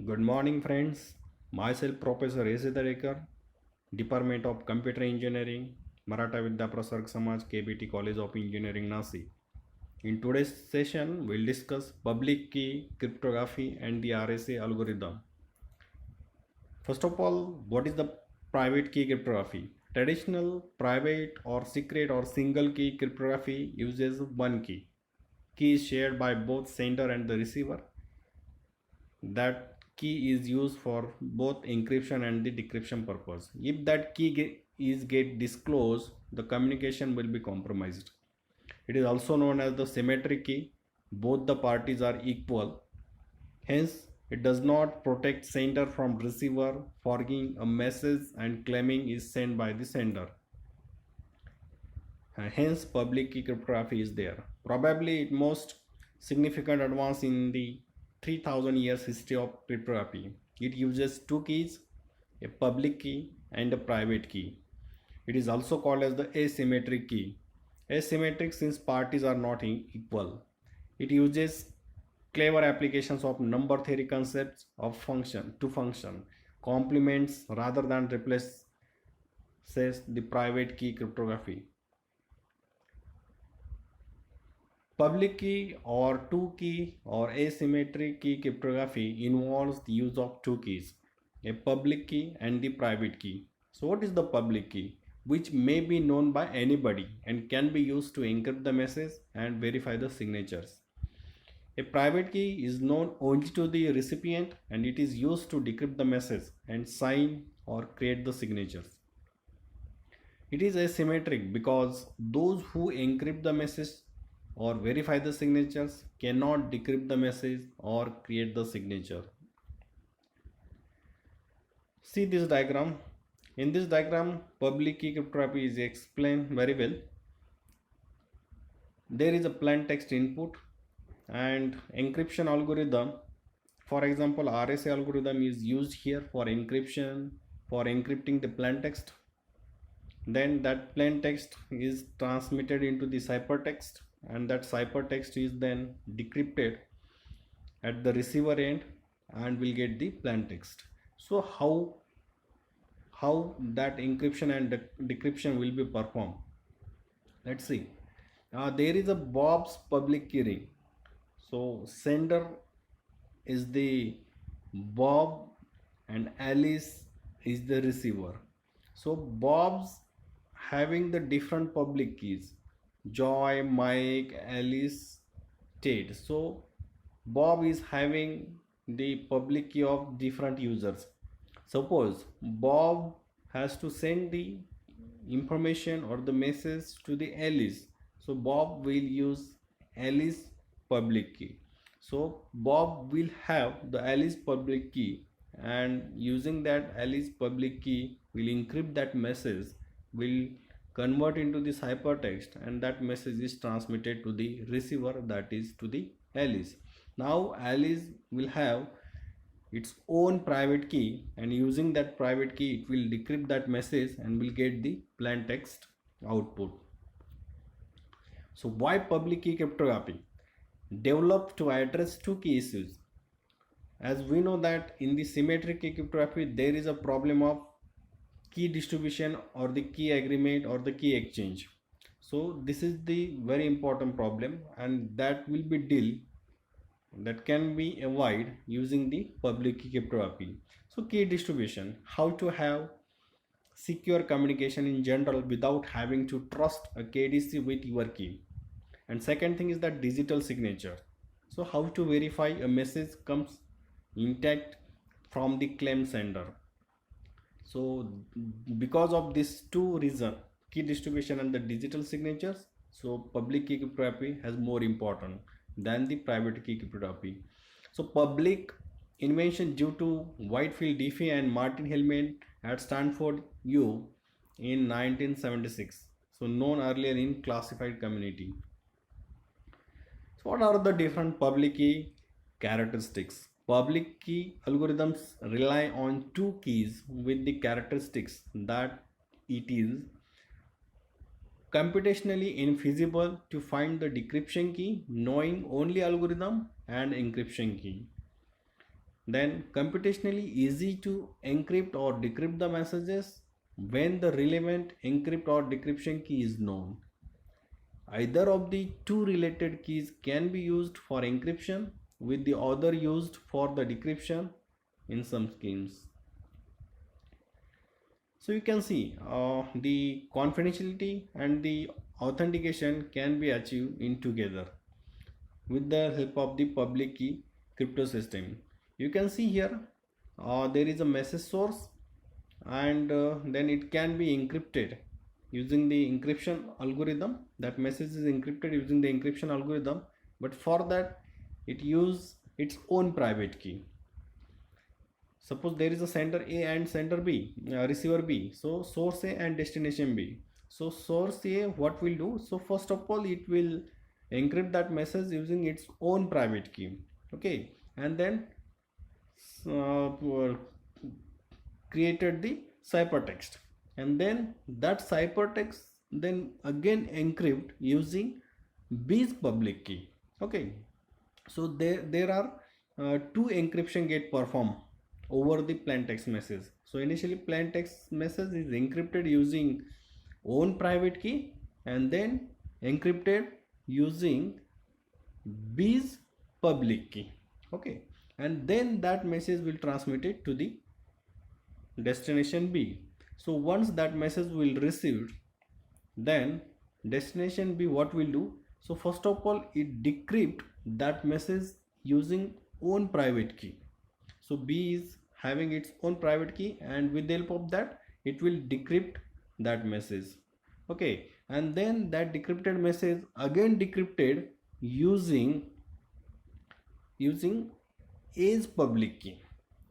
Good morning, friends. Myself, Professor A. Siddharekar, Department of Computer Engineering, Maratha Vidya Prasarg Samaj, KBT College of Engineering, Nasi. In today's session, we'll discuss public key cryptography and the RSA algorithm. First of all, what is the private key cryptography? Traditional private or secret or single key cryptography uses one key. Key is shared by both sender and the receiver. That key is used for both encryption and the decryption purpose. If that key is get disclosed, the communication will be compromised. It is also known as the symmetric key. Both the parties are equal. Hence, it does not protect sender from receiver forging a message and claiming is sent by the sender. Hence, public key cryptography is there. Probably it most significant advance in the 3000 years history of cryptography. It uses two keys, a public key and a private key. It is also called as the asymmetric key. Asymmetric since parties are not equal. It uses clever applications of number theory concepts of function to function, complements rather than replaces the private key cryptography. Public key or two key or asymmetric key cryptography involves the use of two keys, a public key and the private key. So what is the public key? Which may be known by anybody and can be used to encrypt the message and verify the signatures. A private key is known only to the recipient and it is used to decrypt the message and sign or create the signatures. It is asymmetric because those who encrypt the message or verify the signatures cannot decrypt the message or create the signature. See this diagram. In this diagram, public key cryptography is explained very well. There is a plain text input and encryption algorithm. For example, RSA algorithm is used here for encryption, for encrypting the plain text. Then that plain text is transmitted into the ciphertext and that ciphertext is then decrypted at the receiver end and will get the plain text. So how that encryption and decryption will be performed? Let's see. There is a Bob's public key ring. So sender is the Bob and Alice is the receiver. So Bob's having the different public keys, Joy, Mike, Alice, Ted. So Bob is having the public key of different users. Suppose Bob has to send the information or the message to the Alice. So Bob will use Alice public key. So Bob will have the Alice public key and using that Alice public key will encrypt that message, will convert into this hypertext and that message is transmitted to the receiver, that is to the Alice. Now Alice will have its own private key and using that private key it will decrypt that message and will get the plain text output. So why public key cryptography? Developed to address two key issues. As we know that in the symmetric key cryptography there is a problem of key distribution or the key agreement or the key exchange. So this is the very important problem and that will be that can be avoided using the public key cryptography. So key distribution, how to have secure communication in general without having to trust a KDC with your key. And second thing is that digital signature. So how to verify a message comes intact from the claim sender. So because of these two reasons, key distribution and the digital signatures, so public key cryptography has more important than the private key cryptography. So public invention due to Whitefield Diffie and Martin Hellman at Stanford U in 1976. So known earlier in classified community. So what are the different public key characteristics? Public key algorithms rely on two keys with the characteristics that it is computationally infeasible to find the decryption key knowing only algorithm and encryption key. Then computationally easy to encrypt or decrypt the messages when the relevant encrypt or decryption key is known. Either of the two related keys can be used for encryption with the other used for the decryption in some schemes. So you can see the confidentiality and the authentication can be achieved in together with the help of the public key crypto system. You can see here there is a message source, and then it can be encrypted using the encryption algorithm. That message is encrypted using the encryption algorithm, but for that it use its own private key. Suppose there is a sender A and sender B, receiver B. So source A and destination B. So source A, what will do? So first of all, it will encrypt that message using its own private key. Okay, and then created the ciphertext, and then that ciphertext then again encrypt using B's public key. Okay, so there are two encryption get performed over the plain text message. So initially plain text message is encrypted using own private key and then encrypted using B's public key. Okay, and then that message will transmit it to the destination B. So once that message will received, then destination B what will do? So first of all, it decrypt that message using own private key. So B is having its own private key, and with the help of that it will decrypt that message. Okay, and then that decrypted message again decrypted using A's public key.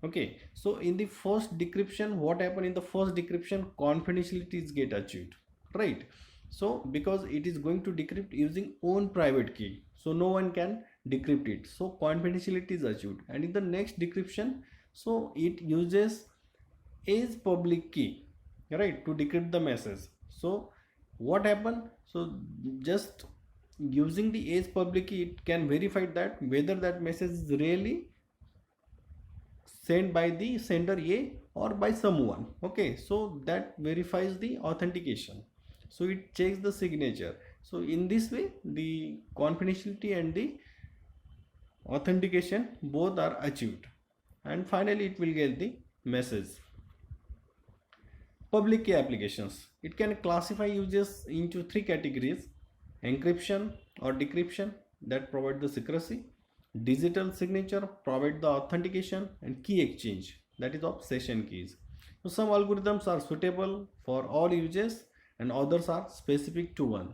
Okay, so in the first decryption, what happened in the first decryption? Confidentiality is get achieved, right? So because it is going to decrypt using own private key, so no one can decrypt it, so confidentiality is achieved. And in the next decryption, so it uses A's public key, right, to decrypt the message. So what happened? So just using the A's public key, it can verify that whether that message is really sent by the sender A or by someone. Okay, so that verifies the authentication. So it checks the signature. So in this way, the confidentiality and the authentication both are achieved, and finally it will get the message. Public key applications, it can classify users into three categories: encryption or decryption, that provide the secrecy; digital signature, provide the authentication; and key exchange, that is of session keys. So some algorithms are suitable for all uses and others are specific to one.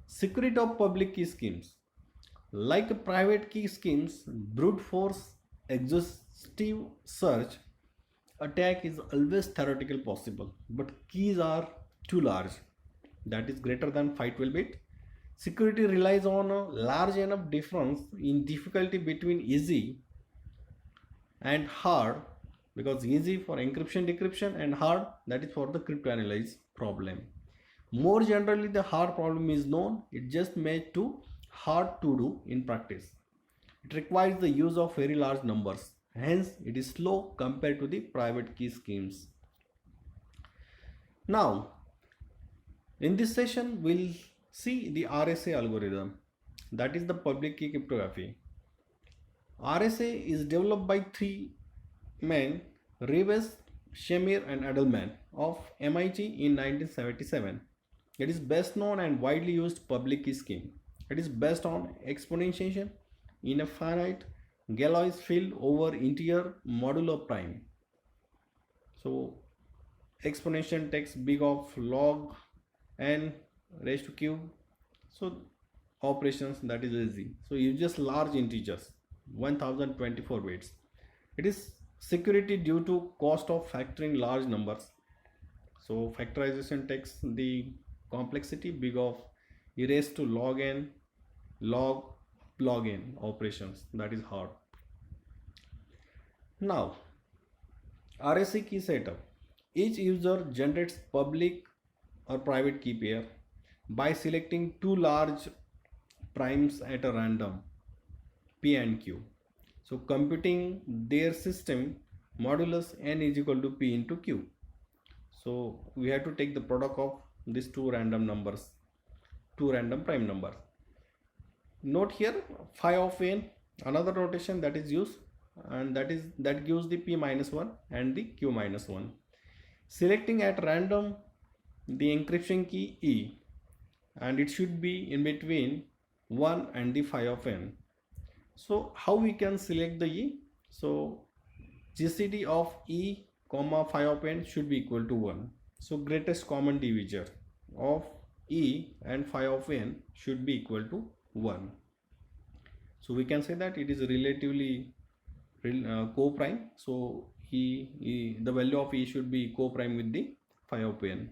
Security of public key schemes. Like private key schemes, brute force exhaustive search attack is always theoretical possible, but keys are too large, that is greater than 512 bit. Security relies on a large enough difference in difficulty between easy and hard, because easy for encryption decryption and hard, that is for the cryptanalyze problem. More generally, the hard problem is known, it just made too hard to do in practice. It requires the use of very large numbers, hence it is slow compared to the private key schemes. Now in this session we'll see the RSA algorithm, that is the public key cryptography. RSA is developed by three men, Reves, Shamir and Edelman of MIT in 1977. It is best known and widely used public key scheme. It is based on exponentiation in a finite Galois field over integer modulo prime. So exponentiation takes big of log n raised to cube. So operations, that is easy. So you just large integers, 1024 bits. It is security due to cost of factoring large numbers. So factorization takes the complexity big of e raised to log n log n operations, that is hard. Now RSA key setup. Each user generates public or private key pair by selecting two large primes at a random, P and Q. So computing their system modulus n is equal to p into q. So we have to take the product of these two random numbers, two random prime numbers. Note here phi of n, another notation that is used, and that gives the p minus 1 and the q minus 1. Selecting at random the encryption key E, and it should be in between 1 and the phi of n. So how we can select the E? So GCD of E comma phi of n should be equal to 1. So greatest common divisor of E and phi of n should be equal to 1. So we can say that it is relatively co-prime. So the value of E should be co-prime with the phi of n.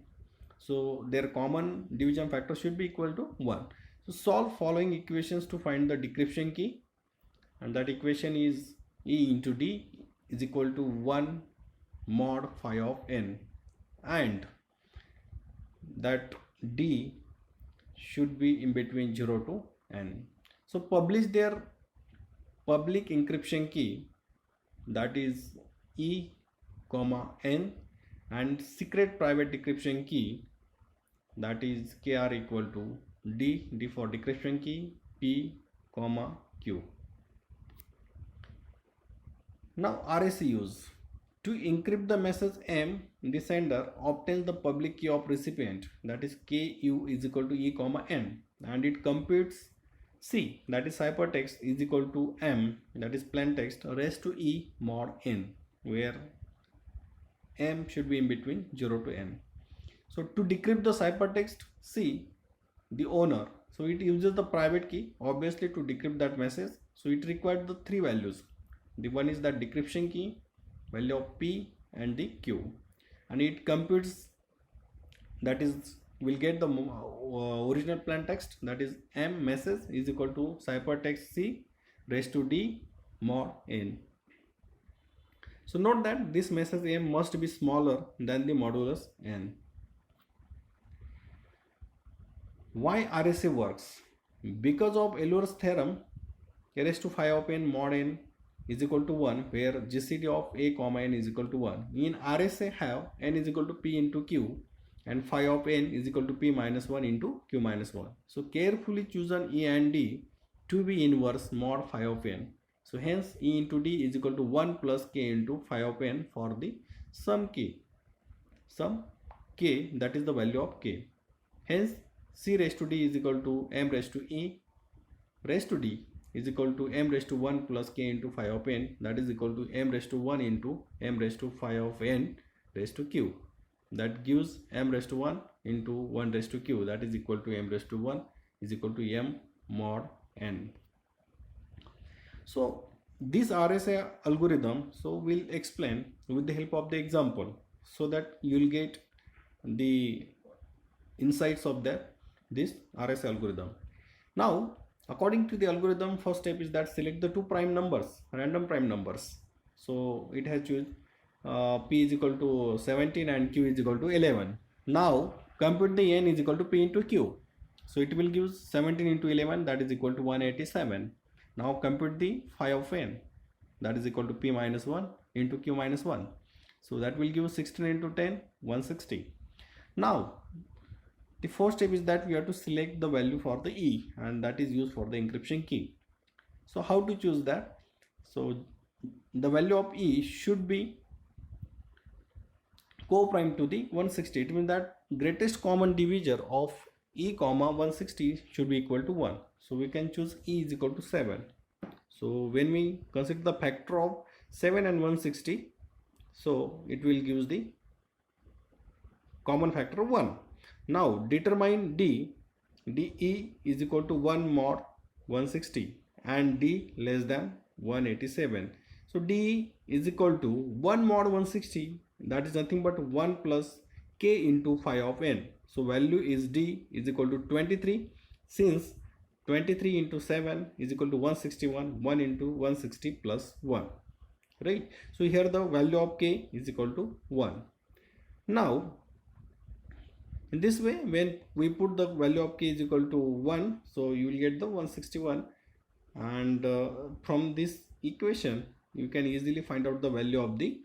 So their common division factor should be equal to 1. So solve following equations to find the decryption key, and that equation is E into D is equal to 1 mod phi of n, and that D should be in between 0 to n. So publish their public encryption key, that is E comma n, and secret private decryption key, that is kr equal to D for decryption key, P comma Q. Now RSA use. To encrypt the message M, the sender obtains the public key of recipient, that is KU is equal to E comma N, and it computes C, that is ciphertext, is equal to M, that is plaintext, raised to E mod N, where M should be in between 0 to N. So to decrypt the ciphertext C, the owner, so it uses the private key obviously to decrypt that message. So it required the three values. The one is that decryption key, value of P and the Q, and it computes, that is will get the original plaintext, that is M message is equal to ciphertext C raised to D mod N. So note that this message M must be smaller than the modulus N. Why RSA works? Because of Euler's theorem, a raised to phi of n mod n is equal to 1, where GCD of A comma n is equal to 1. In RSA have n is equal to P into Q, and phi of n is equal to P minus 1 into Q minus 1. So carefully chosen E and D to be inverse mod phi of n. So hence E into D is equal to 1 plus K into phi of n for the sum K, that is the value of K. Hence C raised to D is equal to M raised to E raised to D is equal to M raised to 1 plus K into phi of n, that is equal to M raised to 1 into M raised to phi of n raised to Q. That gives M raised to 1 into 1 raised to Q, that is equal to M raised to 1 is equal to M mod n. So this RSA algorithm, so we'll explain with the help of the example, so that you will get the insights of this RSA algorithm. Now according to the algorithm, first step is that select the two prime numbers, random prime numbers. So it has choose P is equal to 17 and Q is equal to 11. Now compute the N is equal to P into Q. So it will give 17 into 11, that is equal to 187. Now compute the phi of N, that is equal to P minus 1 into Q minus 1. So that will give 16 into 10, 160. Now the first step is that we have to select the value for the E, and that is used for the encryption key. So how to choose that? So the value of E should be co-prime to the 160. It means that greatest common divisor of E comma 160 should be equal to 1. So we can choose E is equal to 7. So when we consider the factor of 7 and 160, so it will give the common factor of 1. Now determine D. DE is equal to 1 mod 160 and D less than 187. So DE is equal to 1 mod 160, that is nothing but 1 plus K into phi of n. So value is D is equal to 23, since 23 into 7 is equal to 161, 1 into 160 plus 1, right? So here the value of K is equal to 1. Now in this way, when we put the value of K is equal to 1, so you will get the 161, and from this equation, you can easily find out the value of the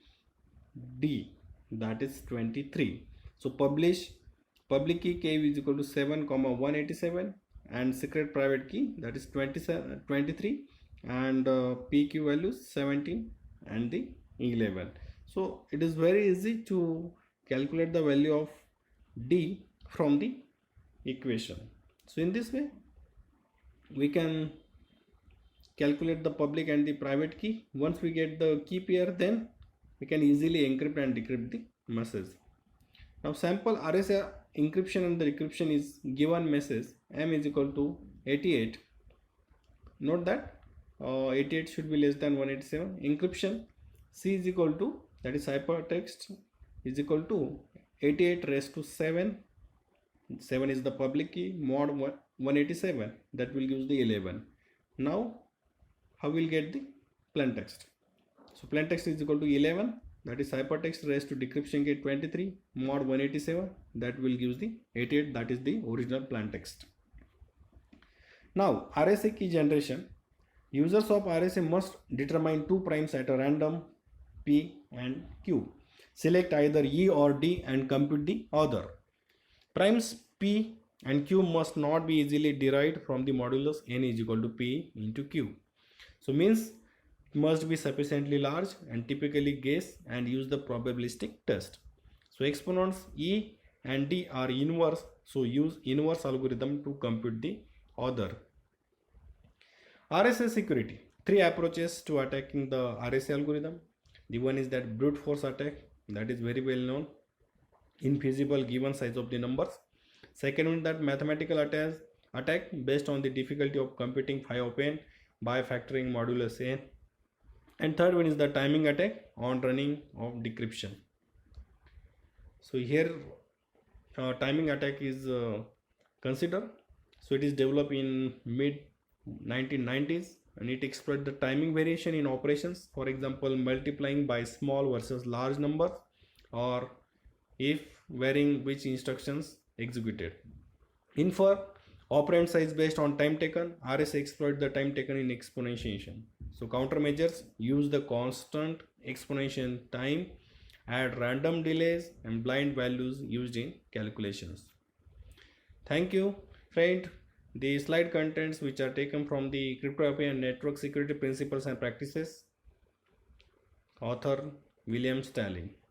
D, that is 23. So public key k is equal to 7 comma 187 and secret private key, that is 23, and pq value 17 and the 11. So it is very easy to calculate the value of D from the equation. So in this way we can calculate the public and the private key. Once we get the key pair, then we can easily encrypt and decrypt the message. Now sample RSA encryption and the decryption is given message m is equal to 88. Note that 88 should be less than 187. Encryption c is equal to, that is hypertext, is equal to 88 raised to 7. 7 is the public key, mod 187, that will give the 11. Now how we'll get the plaintext? So plaintext is equal to 11, that is hypertext raised to decryption key 23 mod 187, that will give the 88, that is the original plaintext. Now RSA key generation. Users of RSA must determine two primes at a random P and Q. Select either E or D and compute the other. Primes P and Q must not be easily derived from the modulus n is equal to P into Q. So means it must be sufficiently large and typically guess and use the probabilistic test. So exponents E and D are inverse, so use inverse algorithm to compute the other. RSA security. Three approaches to attacking the RSA algorithm. The one is that brute force attack, that is very well known, infeasible given size of the numbers. Second one is that mathematical attack based on the difficulty of computing phi of n by factoring modulus n. And third one is the timing attack on running of decryption. So here timing attack is considered. So it is developed in mid 1990s and it exploits the timing variation in operations, for example multiplying by small versus large numbers, or if varying which instructions executed. Infer operand size based on time taken. RSA exploit the time taken in exponentiation. So countermeasures use the constant exponentiation time, add random delays and blind values used in calculations. Thank you, friend. The slide contents which are taken from the Cryptography and Network Security Principles and Practices, author William Stalling.